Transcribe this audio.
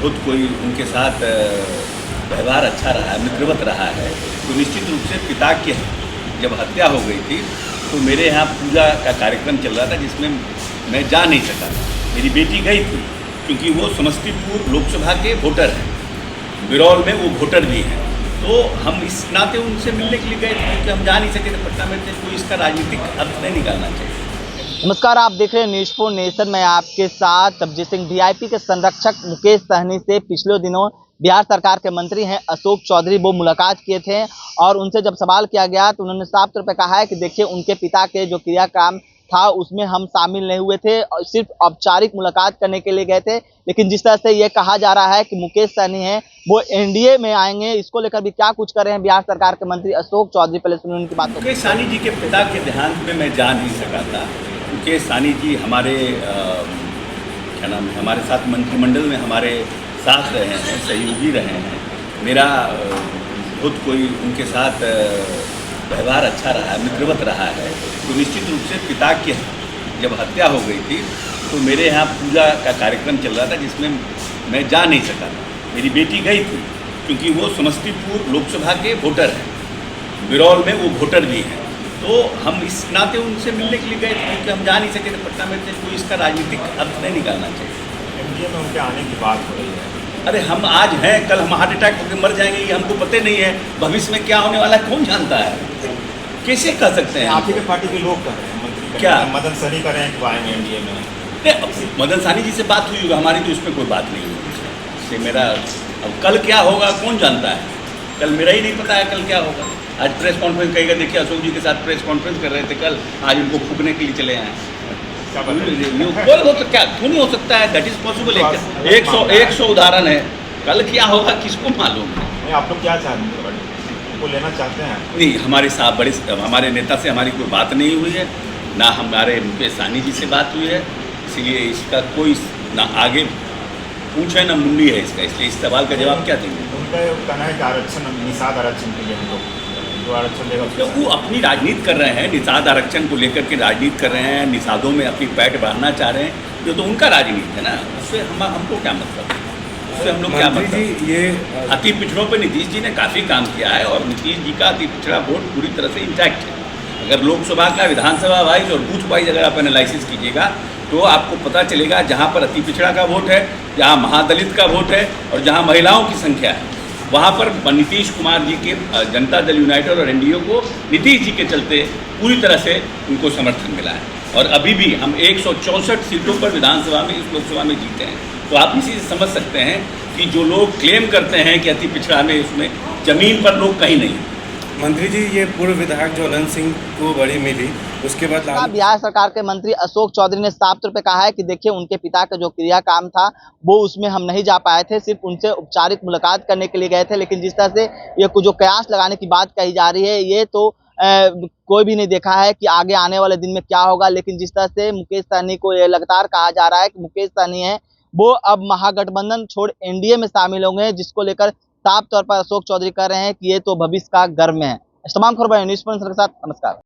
खुद कोई उनके साथ व्यवहार अच्छा रहा है, मित्रवत रहा है, तो निश्चित रूप से पिता की जब हत्या हो गई थी तो मेरे यहाँ पूजा का कार्यक्रम चल रहा था जिसमें मैं जा नहीं सका था। मेरी बेटी गई थी क्योंकि वो समस्तीपुर लोकसभा के वोटर हैं, बिरौल में वो वोटर भी हैं, तो हम इस नाते उनसे मिलने के लिए गए थे क्योंकि हम जा नहीं सके थे पटना में, कोई इसका राजनीतिक अर्थ नहीं निकालना चाहिए। नमस्कार, आप देख रहे हैं न्यूज़ फॉर नेशन में आपके साथ तबजीत सिंह। वीआईपी के संरक्षक मुकेश सहनी से पिछले दिनों बिहार सरकार के मंत्री हैं अशोक चौधरी वो मुलाकात किए थे और उनसे जब सवाल किया गया तो उन्होंने साफ तौर पे कहा है कि देखिए उनके पिता के जो क्रियाकर्म था उसमें हम शामिल नहीं हुए थे और सिर्फ औपचारिक मुलाकात करने के लिए गए थे। लेकिन जिस तरह से ये कहा जा रहा है कि मुकेश सहनी है वो एनडीए में आएंगे, इसको लेकर भी क्या कुछ कर रहे हैं बिहार सरकार के मंत्री अशोक चौधरी। पहले सुनिए उनकी बात। मुकेश सहनी जी के पिता के देहांत में मैं जा नहीं सका था। मुकेश सहनी जी हमारे क्या नाम है, हमारे साथ मंत्रिमंडल में हमारे साथ रहे हैं, सहयोगी रहे हैं। मेरा खुद कोई उनके साथ व्यवहार अच्छा रहा है, मित्रवत रहा है, तो निश्चित रूप से पिता की जब हत्या हो गई थी तो मेरे यहाँ पूजा का कार्यक्रम चल रहा था जिसमें मैं जा नहीं सका था। मेरी बेटी गई थी क्योंकि वो समस्तीपुर लोकसभा के वोटर हैं, बिरौल में वो वोटर भी हैं, तो हम इस नाते उनसे मिलने के लिए गए थे क्योंकि हम जा नहीं सके थे पटना में, कोई इसका राजनीतिक अर्थ नहीं निकालना चाहिए। एनडीए में उनके आने की बात हो रही है। अरे हम आज हैं, कल हम हार्ट अटैक होकर मर जाएंगे, ये हमको पता नहीं है। भविष्य में क्या होने वाला है कौन जानता है, कैसे कह सकते हैं? आप ही के पार्टी के लोग कर रहे हैं, मंत्री क्या मदन सहनी कर रहे हैं कि वो आएंगे एनडीए में? मदन सहनी जी से बात हुई होगा, हमारी तो इसमें कोई बात नहीं हुई इससे। मेरा अब कल क्या होगा कौन जानता है, कल मेरा ही नहीं पता है कल क्या होगा। आज प्रेस कॉन्फ्रेंस कहेगा, देखिए अशोक जी के साथ प्रेस कॉन्फ्रेंस कर रहे थे कल, आज उनको फूकने के लिए चले आए। क्या क्यों नहीं हो सकता है? That is possible. 100 उदाहरण है, कल क्या होगा किसको मालूम है। आप लोग क्या चाहते हैं, उनको लेना चाहते हैं? नहीं, हमारे साथ हमारे नेता से हमारी कोई बात नहीं हुई है, ना हमारे मुकेश सहनी जी से बात हुई है, इसलिए इसका कोई ना आगे पूछे ना मुंडी है इसका, इसलिए इस सवाल का जवाब क्या देंगे? उनका कहना है कि आरक्षण, निषाद आरक्षण के लिए हम लोग जो आरक्षण देगा तो वो अपनी राजनीति कर रहे हैं, निषाद आरक्षण को लेकर के राजनीति कर रहे हैं, निषादों में अपनी पैठ बढ़ाना चाह रहे हैं, जो तो उनका राजनीति है ना, उससे हमको क्या मतलब, उससे हम लोग क्या मतलब। ये अति पिछड़ों पर नीतीश जी ने काफ़ी काम किया है और नीतीश जी का अति पिछड़ा वोट पूरी तरह से इंटैक्ट है। अगर लोकसभा का विधानसभा वाइज और बूथ वाइज अगर आप एनालिसिस कीजिएगा तो आपको पता चलेगा जहाँ पर अति पिछड़ा का वोट है, जहाँ महादलित का वोट है और जहाँ महिलाओं की संख्या है, वहाँ पर नीतीश कुमार जी के जनता दल यूनाइटेड और एनडीए को नीतीश जी के चलते पूरी तरह से उनको समर्थन मिला है। और अभी भी हम 164 सीटों पर विधानसभा में इस लोकसभा में जीते हैं, तो आप इसी से समझ सकते हैं कि जो लोग क्लेम करते हैं कि अति पिछड़ा में उसमें ज़मीन पर लोग कहीं नहीं। मंत्री जी, ये पूर्व विधायक जो अनंत सिंह को बड़ी मिली, उसके बाद बिहार सरकार के मंत्री अशोक चौधरी ने साफ तौर पे कहा है कि देखिए उनके पिता का जो क्रियाकर्म था वो उसमें हम नहीं जा पाए थे, सिर्फ उनसे औपचारिक मुलाकात करने के लिए गए थे। लेकिन जिस तरह से ये कुछ जो कयास लगाने की बात कही जा रही है, ये तो कोई भी नहीं देखा है कि आगे आने वाले दिन में क्या होगा। लेकिन जिस तरह से मुकेश सहनी को ये लगातार कहा जा रहा है कि मुकेश सहनी है वो अब महागठबंधन छोड़ एनडीए में शामिल होंगे, जिसको लेकर साफ तौर पर अशोक चौधरी कह रहे हैं कि ये तो भविष्य का गर्व में है। इस तमाम खबरें न्यूज़ के साथ नमस्कार।